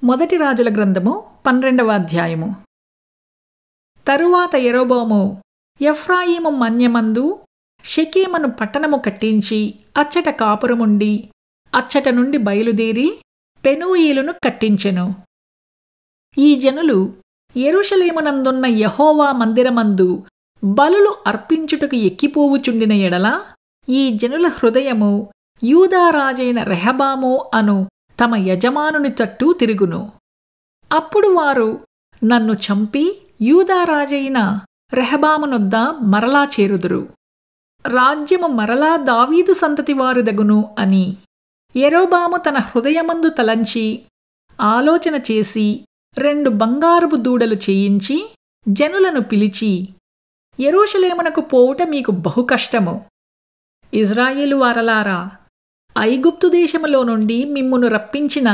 మొదటి రాజుల గ్రంథము 12వ అధ్యాయము. తరువాత యెరోబోము ఎఫ్రాయిము మన్యమందు షెకెమును పట్టణము కట్టించి అచ్చట కాపురముండి అచ్చట నుండి బయలుదేరి పెనూయేలును కట్టించెను. ఈ జనులు యెరూషలేమునందున్న యెహోవా మందిరమందు బలులు అర్పించుటకు ఎక్కిపోవుచుండిన ఎడల ఈ జనుల హృదయము యూదా రాజైన రెహబాము అను తమ యజమానుని తట్టు తిరుగును. అప్పుడు వారు నన్ను చంపి యూదా రాజైన రెహబామునొద్ద మరలా చేరుదురు. రాజ్యము మరలా దావీదు సంతతి వారిదగును అని యెరోబాము తన హృదయమందు తలంచి ఆలోచన చేసి 2 బంగారపు దూడలు చేయించి జనులను పిలిచి, యెరూషలేమునకు పోవుట మీకు బహు కష్టము. ఇజ్రాయేలు వారలారా, ఐగుప్తు దేశములో నుండి మిమ్మును రప్పించిన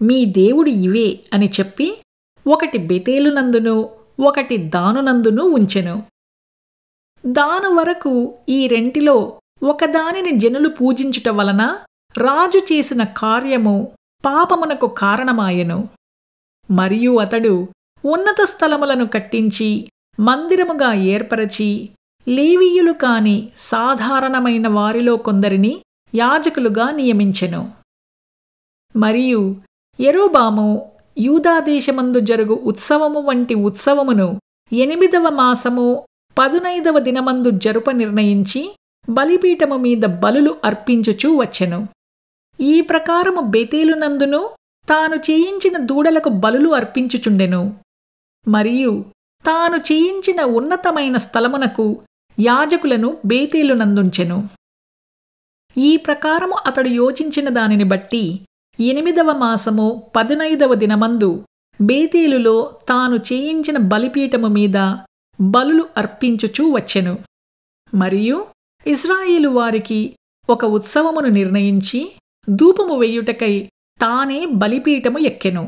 మీ దేవుడు ఇవే అని చెప్పి ఒకటి బెతేలునందును ఒకటి దానునందును ఉంచెను. దాను వరకు ఈ రెంటిలో ఒకదానిని జనులు పూజించుట వలన రాజు చేసిన కార్యము పాపమునకు కారణమాయెను. మరియు అతడు ఉన్నత స్థలములను కట్టించి మందిరముగా ఏర్పరచి లేవీయులు కాని సాధారణమైన వారిలో కొందరిని యాజకులుగా నియమించెను. మరియు యెరోబాము యూదాదేశమందు జరుగు ఉత్సవము వంటి ఉత్సవమును 8వ మాసము 15వ దినమందు జరుప నిర్ణయించి బలిపీఠము మీద బలులు అర్పించుచూ వచ్చెను. ఈ ప్రకారము బెతేలునందును తాను చేయించిన దూడలకు బలులు అర్పించుచుండెను. మరియు తాను చేయించిన ఉన్నతమైన స్థలమునకు యాజకులను బేతేలునందుంచెను. ఈ ప్రకారము అతడు యోచించిన దానిని బట్టి 8వ మాసము 15వ దినమందు బేతేలులో తాను చేయించిన బలిపీఠము మీద బలులు అర్పించుచూ వచ్చెను. మరియు ఇశ్రాయేలు వారికి ఒక ఉత్సవమును నిర్ణయించి ధూపము వెయ్యుటకై తానే బలిపీఠము ఎక్కెను.